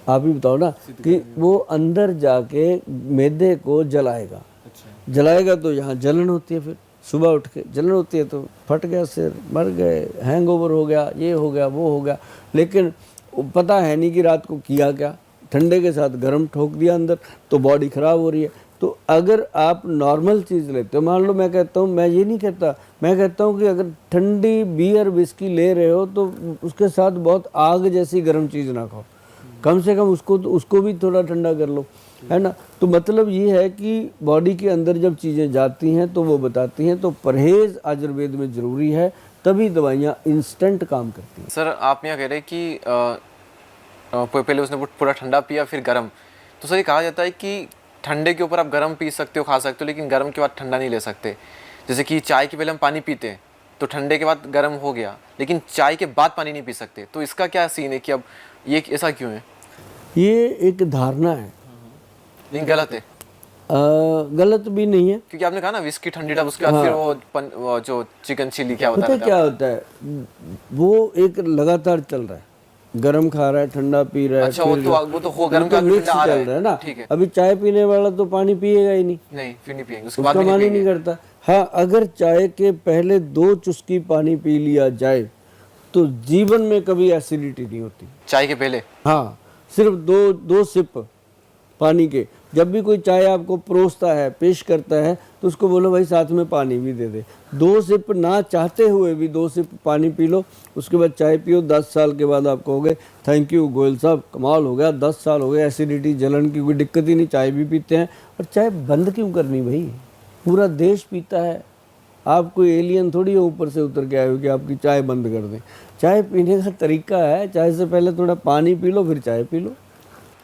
आप ही बताओ ना कि वो अंदर जाके मैदे को जलाएगा। अच्छा। जलाएगा तो यहाँ जलन होती है, फिर सुबह उठ के जलन होती है तो फट गया सिर, मर गए, हैंगओवर हो गया, ये हो गया, वो हो गया। लेकिन पता है नहीं कि रात को किया क्या, ठंडे के साथ गर्म ठोक दिया अंदर, तो बॉडी खराब हो रही है। तो अगर आप नॉर्मल चीज़ लेते हो, मान लो मैं कहता हूँ, मैं ये नहीं कहता, मैं कहता हूँ कि अगर ठंडी बियर विस्की ले रहे हो तो उसके साथ बहुत आग जैसी गर्म चीज़ ना खाओ, कम से कम उसको भी थोड़ा ठंडा कर लो, है ना। तो मतलब ये है कि बॉडी के अंदर जब चीज़ें जाती हैं तो वो बताती हैं, तो परहेज़ आयुर्वेद में ज़रूरी है, तभी दवाइयाँ इंस्टेंट काम करती हैं। सर आप यहाँ कह रहे हैं कि पहले उसने पूरा ठंडा पिया फिर गर्म, तो सर ये कहा जाता है कि ठंडे के ऊपर आप गर्म पी सकते हो, खा सकते हो, लेकिन गर्म के बाद ठंडा नहीं ले सकते। जैसे कि चाय के पहले हम पानी पीते हैं तो ठंडे के बाद गर्म हो गया, लेकिन चाय के बाद पानी नहीं पी सकते, तो इसका क्या सीन है कि अब ये ऐसा क्यों है? ये एक धारणा है, लेकिन गलत है। गलत भी नहीं है। क्योंकि आपने कहा ना विस्की ठंडी तब उसके बाद फिर वो जो चिकन चिली क्या पता होता है क्या होता है, वो एक लगातार चल रहा है, गरम खा रहा है, ठंडा पी रहा है। अच्छा, वो तो हो गरम का मिक्स ठंडा आ चल रहा है ना। ठीक है। अभी चाय पीने वाला तो पानी पिएगा ही नहीं, नहीं फिर नहीं पिएंगे, उसके बाद उसका भी मन नहीं ही नहीं पिएंगे। करता। हाँ, अगर चाय के पहले 2 चुस्की पानी पी लिया जाए तो जीवन में कभी एसिडिटी नहीं होती। चाय के पहले? हाँ, सिर्फ दो सिप पानी के। जब भी कोई चाय आपको परोसता है, पेश करता है, तो उसको बोलो भाई साथ में पानी भी दे दे। 2 सिप ना चाहते हुए भी 2 सिप पानी पी लो, उसके बाद चाय पियो। 10 साल के बाद आप कहोगे थैंक यू गोयल साहब, कमाल हो गया, 10 साल हो गए, एसिडिटी जलन की कोई दिक्कत ही नहीं, चाय भी पीते हैं। और चाय बंद क्यों करनी भाई, पूरा देश पीता है। आप कोई एलियन थोड़ी हो ऊपर से उतर के आए हो कि आपकी चाय बंद कर दें। चाय पीने का तरीका है, चाय से पहले थोड़ा पानी पी लो, फिर चाय पी लो।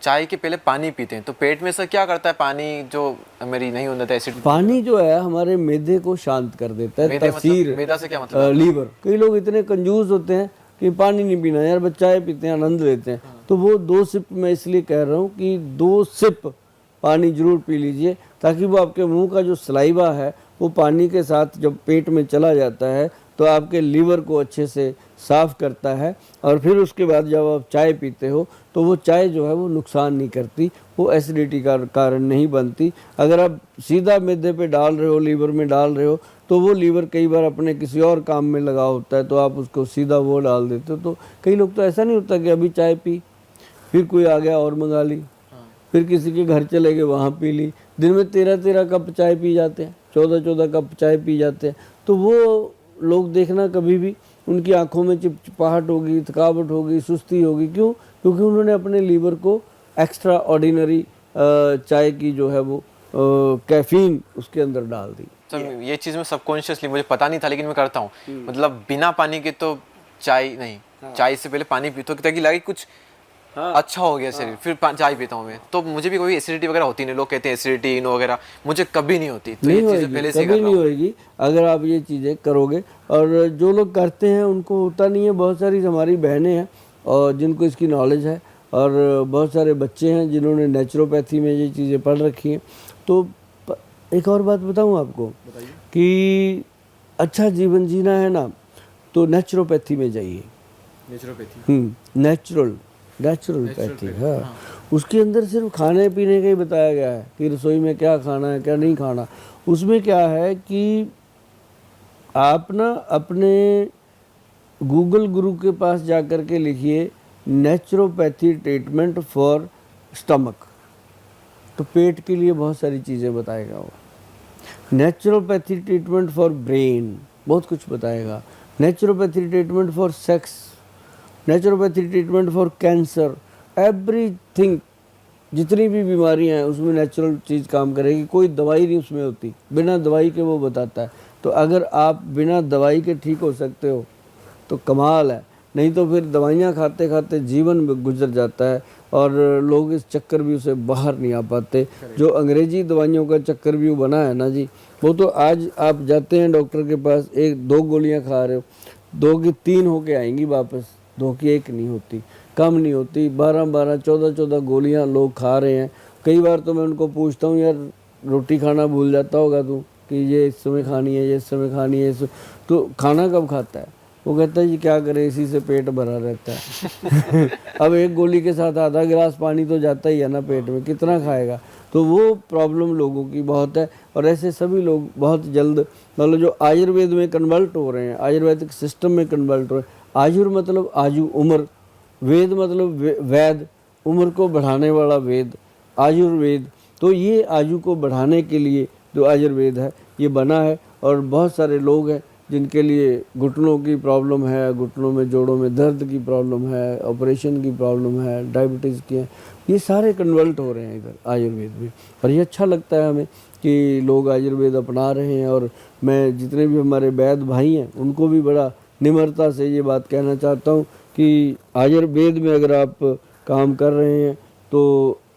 चाय के पहले पानी पीते हैं तो पेट में सर क्या करता है पानी, जो मेरी नहीं होता था एसिड? पानी जो है हमारे मैदे को शांत कर देता है, तासीर। मैदा से क्या मतलब? लीवर। कई लोग इतने कंजूस होते हैं कि पानी नहीं पीना यार, बस चाय पीते हैं, आनंद लेते हैं। तो वो 2 सिप, मैं इसलिए कह रहा हूँ कि 2 सिप पानी जरूर पी लीजिए, ताकि वो आपके मुंह का जो सलाइवा है वो पानी के साथ जब पेट में चला जाता है तो आपके लीवर को अच्छे से साफ़ करता है। और फिर उसके बाद जब आप चाय पीते हो तो वो चाय जो है वो नुकसान नहीं करती, वो एसिडिटी का कारण नहीं बनती। अगर आप सीधा मैदे पे डाल रहे हो, लीवर में डाल रहे हो, तो वो लीवर कई बार अपने किसी और काम में लगा होता है, तो आप उसको सीधा वो डाल देते हो। तो कई लोग तो ऐसा नहीं होता कि अभी चाय पी, फिर कोई आ गया और मंगा ली, फिर किसी के घर चले गए वहाँ पी ली। दिन में 13-13 कप चाय पी जाते हैं, 14-14 कप चाय पी जाते हैं। तो वो लोग देखना कभी भी उनकी आंखों में चिपचिपाहट होगी, थकावट होगी, सुस्ती होगी। क्यों? क्योंकि उन्होंने अपने लीवर को एक्स्ट्रा ऑर्डिनरी चाय की जो है वो कैफीन उसके अंदर डाल दी। सर ये चीज़ मैं सबकॉन्शियसली, मुझे पता नहीं था लेकिन मैं करता हूँ। मतलब बिना पानी के तो चाय नहीं, चाय से पहले पानी पीता हूँ ताकि लगे कुछ अच्छा हो गया शरीर, फिर चाय पीता हूँ मैं। तो मुझे भी कोई एसिडिटी वगैरह होती नहीं, लोग कहते हैं एसिडिटी इन वगैरह, मुझे कभी नहीं होती। तो नहीं ये चीज़ें होएगी, पहले से कभी नहीं होएगी अगर आप ये चीज़ें करोगे। और जो लोग करते हैं उनको होता नहीं है। बहुत सारी हमारी बहनें हैं और जिनको इसकी नॉलेज है, और बहुत सारे बच्चे हैं जिन्होंने नेचुरोपैथी में ये चीज़ें पढ़ रखी हैं। तो एक और बात बताऊँ आपको कि अच्छा जीवन जीना है ना, तो नेचुरोपैथी में जाइए। नेचुरोपैथी, नेचुरोपैथी, हाँ। उसके अंदर सिर्फ खाने पीने का ही बताया गया है कि रसोई में क्या खाना है, क्या नहीं खाना। उसमें क्या है कि आप ना अपने गूगल गुरु के पास जा कर के लिखिए नेचुरोपैथी ट्रीटमेंट फॉर स्टमक, तो पेट के लिए बहुत सारी चीज़ें बताएगा वो। नेचुरोपैथी ट्रीटमेंट फॉर ब्रेन, बहुत कुछ बताएगा। Naturopathy treatment for sex, naturopathy treatment for cancer, everything. जितनी भी बीमारियां हैं उसमें नेचुरल चीज़ काम करेगी, कोई दवाई नहीं उसमें होती, बिना दवाई के वो बताता है। तो अगर आप बिना दवाई के ठीक हो सकते हो तो कमाल है, नहीं तो फिर दवाइयाँ खाते खाते जीवन गुजर जाता है और लोग इस चक्कर व्यू से बाहर नहीं आ पाते। जो अंग्रेजी दवाइयों का चक्कर व्यू बना है ना जी, वो तो आज आप जाते हैं डॉक्टर के पास, 1-2 गोलियां खा रहे हो, 2 की 3 होके आएंगी वापस, 2 की 1 नहीं होती, कम नहीं होती। 12-12, 14-14 गोलियां लोग खा रहे हैं। कई बार तो मैं उनको पूछता हूँ यार रोटी खाना भूल जाता होगा तू कि ये इस समय खानी है, ये इस समय खानी है, तो खाना कब खाता है? वो कहता है जी क्या करें, इसी से पेट भरा रहता है। अब एक गोली के साथ आधा गिलास पानी तो जाता ही है ना पेट में, कितना खाएगा। तो वो प्रॉब्लम लोगों की बहुत है, और ऐसे सभी लोग बहुत जल्द मतलब जो आयुर्वेद में कन्वर्ट हो रहे हैं, आयुर्वेदिक सिस्टम में कन्वर्ट हो रहे हैं। आयुर मतलब आयु, उम्र, वेद मतलब वैद, उम्र को बढ़ाने वाला वेद, आयुर्वेद। तो ये आयु को बढ़ाने के लिए जो आयुर्वेद है ये बना है, और बहुत सारे लोग हैं जिनके लिए घुटनों की प्रॉब्लम है, घुटनों में जोड़ों में दर्द की प्रॉब्लम है, ऑपरेशन की प्रॉब्लम है, डायबिटीज़ की है, ये सारे कन्वर्ट हो रहे हैं इधर आयुर्वेद में। और ये अच्छा लगता है हमें कि लोग आयुर्वेद अपना रहे हैं। और मैं जितने भी हमारे वैद्य भाई हैं उनको भी बड़ा निम्रता से ये बात कहना चाहता हूँ कि आयुर्वेद में अगर आप काम कर रहे हैं तो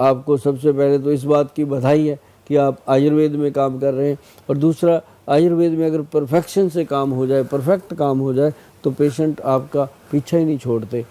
आपको सबसे पहले तो इस बात की बधाई है कि आप आयुर्वेद में काम कर रहे हैं। और दूसरा, आयुर्वेद में अगर परफेक्शन से काम हो जाए, परफेक्ट काम हो जाए, तो पेशेंट आपका पीछा ही नहीं छोड़ते।